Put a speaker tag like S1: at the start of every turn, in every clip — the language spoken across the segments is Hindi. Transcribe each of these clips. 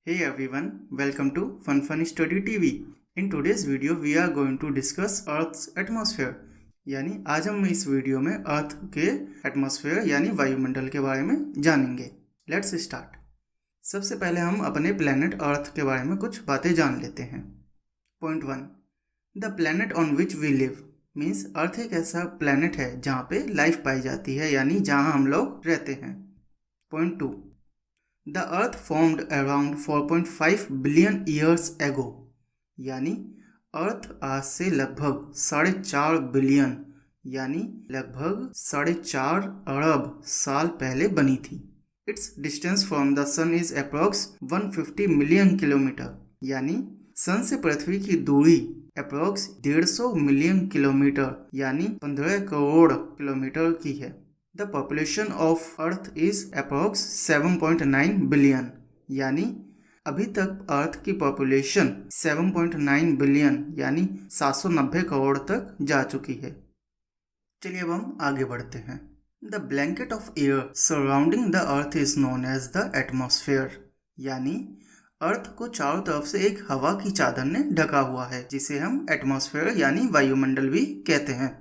S1: Hey everyone, welcome to Fun Study TV. In today's video, we are going to discuss Earth's atmosphere. यानी आज हम इस वीडियो में अर्थ के एटमॉस्फेयर यानी वायुमंडल के बारे में जानेंगे. Let's start. सबसे पहले हम अपने प्लेनेट अर्थ के बारे में कुछ बातें जान लेते हैं. Point 1. The planet on which we live means earth एक ऐसा प्लेनेट है जहाँ पे लाइफ पाई जाती है यानी जहाँ हम लोग रहते हैं. Point 2. The Earth formed around 4.5 billion years ago. यानी अर्थ आज से लगभग 4.5 बिलियन यानी लगभग 4.5 अरब साल पहले बनी थी. Its distance from the sun is approx 150 million kilometre यानी सन से पृथ्वी की दूरी अप्रॉक्स 150 मिलियन किलोमीटर यानी 15 करोड़ किलोमीटर की है. The population of Earth is approx 7.9 billion यानी अभी तक अर्थ की पॉपुलेशन 7.9 बिलियन यानी 790 करोड़ तक जा चुकी है. चलिए अब हम आगे बढ़ते हैं. The blanket of air surrounding the Earth is known as the atmosphere यानी अर्थ को चारों तरफ से एक हवा की चादर ने ढका हुआ है जिसे हम एटमॉस्फेयर यानी वायुमंडल भी कहते हैं.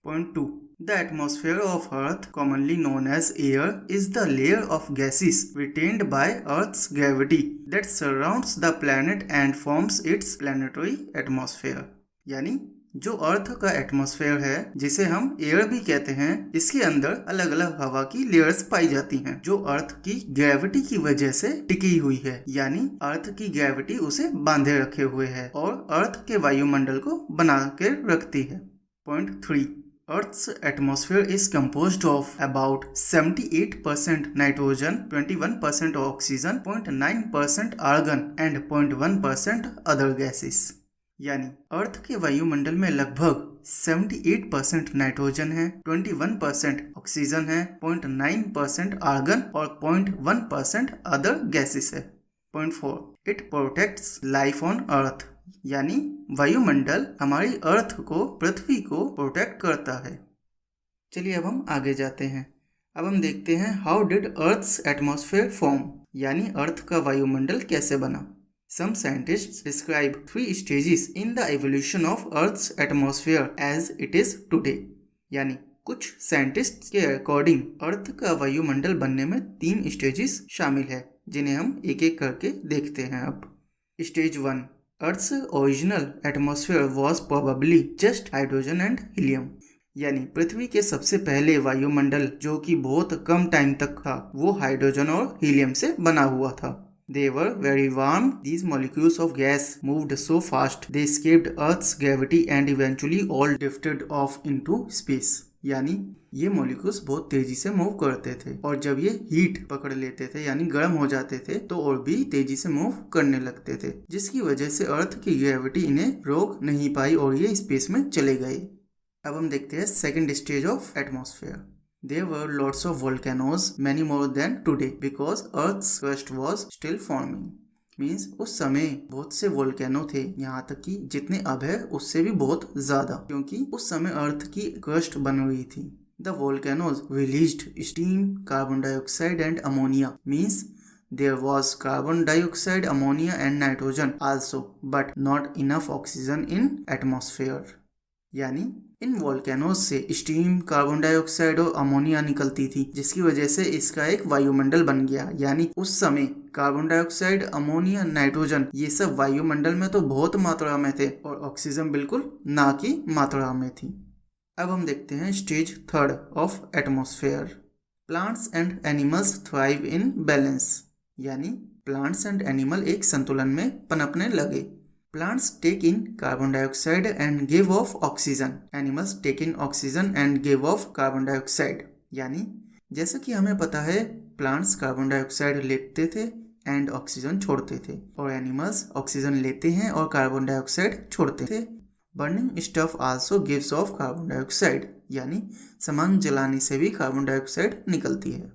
S1: Point 2. The atmosphere of Earth, commonly known as air, is the layer of gases retained by Earth's gravity that surrounds the planet and forms its planetary atmosphere. यानी जो अर्थ का एटमॉस्फेयर है जिसे हम एयर भी कहते हैं, इसके अंदर अलग अलग हवा की लेयर्स पाई जाती हैं जो अर्थ की ग्रेविटी की वजह से टिकी हुई है यानी अर्थ की ग्रेविटी उसे बांधे रखे हुए है और अर्थ के वायुमंडल को बना के रखती है. Point 3. Earth's atmosphere is composed of about 78% nitrogen, 21% oxygen, 0.9% argon and 0.1% other gases. यानी अर्थ के वायुमंडल में लगभग 78% नाइट्रोजन है, 21% ऑक्सीजन है, 0.9% आर्गन और 0.1% अदर गैसेस है. Point 4. It protects life on earth यानी वायुमंडल हमारी अर्थ को पृथ्वी को प्रोटेक्ट करता है. चलिए अब हम आगे जाते हैं. अब हम देखते हैं how did earth's atmosphere form यानी अर्थ का वायुमंडल कैसे बना. Some scientists describe 3 stages in the evolution of earth's atmosphere as it is today यानी कुछ साइंटिस्ट्स के अकॉर्डिंग अर्थ का वायुमंडल बनने में 3 स्टेजेस शामिल है जिन्हें हम एक एक करके देखते हैं. अब stage 1. Earth's original atmosphere was probably just hydrogen and helium. यानी पृथ्वी के सबसे पहले वायुमंडल जो कि बहुत कम टाइम तक था वो हाइड्रोजन और हीलियम से बना हुआ था. They were very warm. These molecules of gas moved so fast they escaped Earth's gravity and eventually all drifted off into space. यानी ये मॉलिक्यूल्स बहुत तेजी से मूव करते थे और जब ये हीट पकड़ लेते थे यानी गर्म हो जाते थे तो और भी तेजी से मूव करने लगते थे जिसकी वजह से अर्थ की ग्रेविटी इन्हें रोक नहीं पाई और ये स्पेस में चले गए. अब हम देखते हैं second stage of atmosphere. There were lots of volcanoes, many more than today, because Earth's crust was still forming. Means उस समय बहुत से वोल्केनो थे यहाँ तक कि जितने अब है उससे भी बहुत ज्यादा क्योंकि उस समय अर्थ की क्रस्ट बन हुई थी. The volcanoes released steam, carbon dioxide and ammonia means there was carbon dioxide, ammonia and nitrogen also but not enough oxygen in atmosphere. यानी इन वोल्केनोज से स्टीम, कार्बन डाइऑक्साइड और अमोनिया निकलती थी जिसकी वजह से इसका एक वायुमंडल बन गया. यानी उस समय कार्बन डाइऑक्साइड, अमोनिया, नाइट्रोजन ये सब वायुमंडल में तो बहुत मात्रा में थे और ऑक्सीजन बिल्कुल ना की मात्रा में थी. अब हम देखते हैं stage 3 of atmosphere. Plants and animals thrive in balance यानी प्लांट्स एंड एनिमल एक संतुलन में पनपने लगे. Plants take in carbon dioxide and give off oxygen. Animals take in oxygen and give off carbon dioxide. यानी जैसा कि हमें पता है प्लांट्स कार्बन डाइऑक्साइड लेते थे एंड ऑक्सीजन छोड़ते थे और एनिमल्स ऑक्सीजन लेते हैं और कार्बन डाइऑक्साइड छोड़ते थे. Burning stuff also gives off carbon dioxide यानी सामान जलाने से भी कार्बन डाइऑक्साइड निकलती है.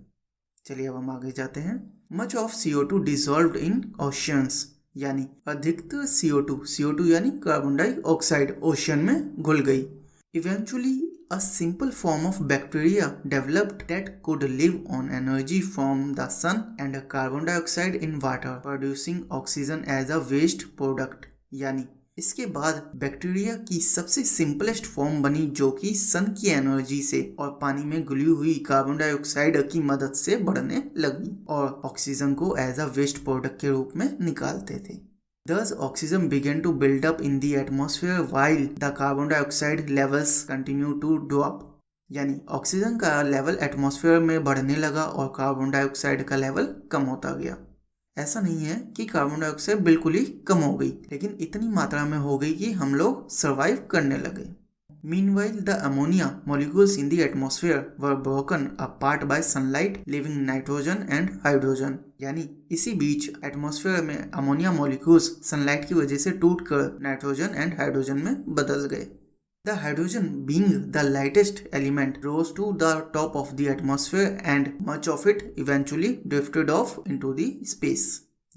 S1: चलिए अब हम आगे जाते हैं. Much of CO2 dissolved in oceans यानी अधिकतर CO2 यानी कार्बन डाइऑक्साइड ओशियन में घुल गई. Eventually a simple form of bacteria developed that could live on energy from the sun and carbon dioxide in water, producing oxygen as a waste product। यानी इसके बाद बैक्टीरिया की सबसे सिंपलेस्ट फॉर्म बनी जो कि सन की एनर्जी से और पानी में घुली हुई कार्बन डाइऑक्साइड की मदद से बढ़ने लगी और ऑक्सीजन को एज अ वेस्ट प्रोडक्ट के रूप में निकालते थे। Thus, oxygen began to build up in the atmosphere while the carbon dioxide levels continue to drop। यानी ऑक्सीजन का लेवल एटमॉस्फेयर में बढ़ने लगा और कार्बन डाइऑक्साइड का लेवल कम होता गया। ऐसा नहीं है कि कार्बन डाइऑक्साइड बिल्कुल ही कम हो गई, लेकिन इतनी मात्रा में हो गई कि हम लोग सर्वाइव करने लगे। Meanwhile, the ammonia molecules in the atmosphere were broken apart by sunlight, leaving nitrogen and hydrogen। यानी इसी बीच एटमॉस्फेयर में अमोनिया मॉलिक्यूल्स सनलाइट की वजह से टूटकर नाइट्रोजन एंड हाइड्रोजन में बदल गए। The hydrogen, being the lightest element, rose to the top of the atmosphere and much of it eventually drifted off into the space।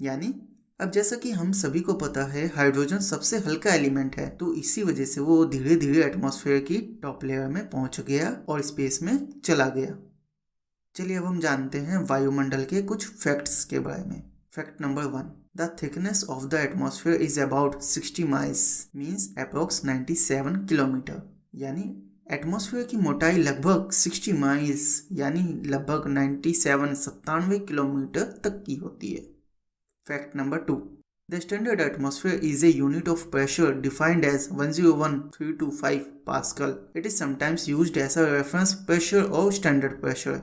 S1: यानी अब जैसा कि हम सभी को पता है हाइड्रोजन सबसे हल्का एलिमेंट है, तो इसी वजह से वो धीरे धीरे एटमॉस्फेयर की टॉप लेयर में पहुंच गया और स्पेस में चला गया। चलिए अब हम जानते हैं वायुमंडल के कुछ फैक्ट्स के बारे में। Fact number 1, the thickness of the atmosphere is about 60 miles means approx 97 kilometre. यानी एटमॉस्फेयर की मोटाई लगभग 60 माइल्स यानी लगभग 97 किलोमीटर तक की होती है। Fact number 2. The standard atmosphere is a unit of pressure defined as 101.325 Pascal. It is sometimes used as a reference pressure or standard pressure।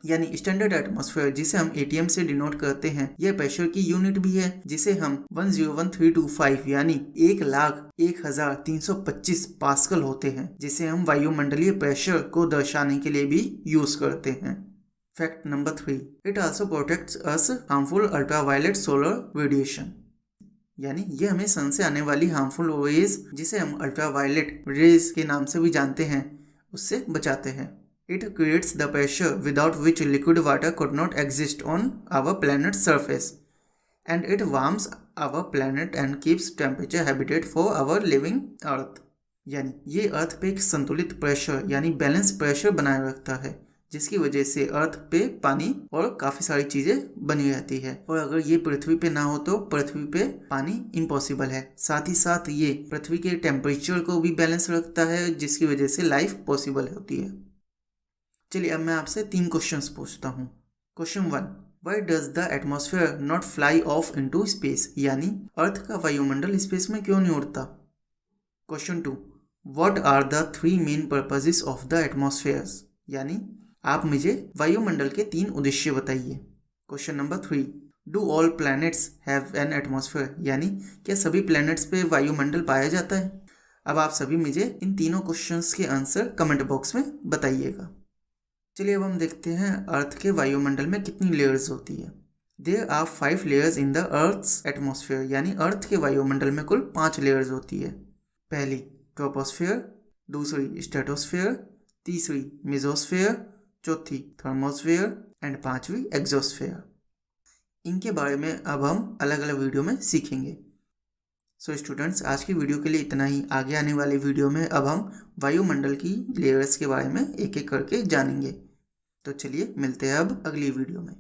S1: यानी स्टैंडर्ड एटमॉस्फेयर जिसे हम ATM से डिनोट करते हैं, यह प्रेशर की यूनिट भी है जिसे हम 101.325 यानी 1,01,325 पास्कल होते हैं, जिसे हम वायुमंडलीय प्रेशर को दर्शाने के लिए भी यूज करते हैं। Fact number 3. It also protects us harmful ultraviolet solar radiation। यानी ये हमें सन से आने वाली हार्मफुल रेज जिसे हम अल्ट्रावायलेट रेज के नाम से भी जानते हैं उससे बचाते हैं। It creates the pressure without which liquid water could not exist on our planet's surface, and it warms our planet and keeps temperature habitat for our living Earth। यानी ये अर्थ पे एक संतुलित प्रेशर यानी बैलेंस प्रेशर बनाए रखता है, जिसकी वजह से अर्थ पे पानी और काफ़ी सारी चीज़ें बनी रहती है, और अगर ये पृथ्वी पे ना हो तो पृथ्वी पे पानी इम्पॉसिबल है। साथ ही साथ ये पृथ्वी के टेम्परेचर को भी बैलेंस रखता है, जिसकी वजह से लाइफ पॉसिबल होती है। चलिए अब मैं आपसे 3 क्वेश्चंस पूछता हूँ। Question 1, why does the atmosphere not fly off into space? यानी अर्थ का वायुमंडल स्पेस में क्यों नहीं उड़ता? Question 2, what are the 3 main purposes of the atmosphere? यानी आप मुझे वायुमंडल के 3 उद्देश्य बताइए। Question number 3, do all planets have an atmosphere? यानी क्या सभी प्लैनेट्स पे वायुमंडल पाया जाता है? अब आप सभी मुझे इन तीनों क्वेश्चंस के आंसर कमेंट बॉक्स में बताइएगा। चलिए अब हम देखते हैं अर्थ के वायुमंडल में कितनी लेयर्स होती है। There are 5 layers in the earth's atmosphere. यानी अर्थ के वायुमंडल में कुल 5 लेयर्स होती है। पहली ट्रोपोस्फेयर, दूसरी स्ट्रेटोस्फेयर, तीसरी मेसोस्फेयर, चौथी थर्मोस्फेयर एंड 5वीं एक्सोस्फेयर। इनके बारे में अब हम अलग अलग वीडियो में सीखेंगे। सो स्टूडेंट्स, आज की वीडियो के लिए इतना ही। आगे आने वाली वीडियो में अब हम वायुमंडल की लेयर्स के बारे में एक एक करके जानेंगे। तो चलिए मिलते हैं अब अगली वीडियो में।